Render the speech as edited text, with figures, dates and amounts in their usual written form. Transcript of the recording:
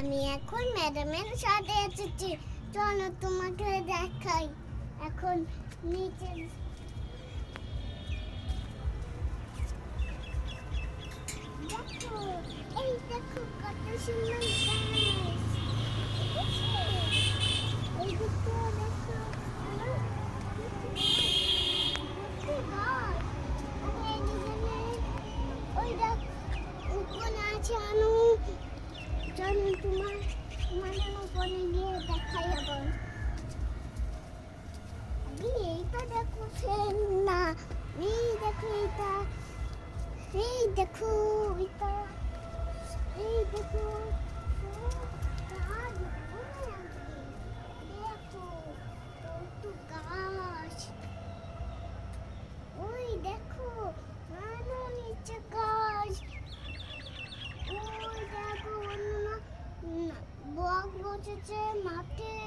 আমি এখন ম্যাডামের সাথে এসেছি। চলো তোমাকে দেখাই। এখন নিচে দেখো, এই দেখো কত সুন্দর গাছ। এই দেখো দেখো গাছ। আমি এইদিকে ওই দেখ উপরে আছে আনু। চলো তোমাদের উপরে গিয়ে দেখাই আবার। এইটা দেখো না, এই দেখো এটা, এই দেখো এটা, এই দেখো গাছ। দেখো কত গাছ। ওই দেখো আরো নিচে গাছ। ওই দেখো অন্য বক বসেছে মাঠে।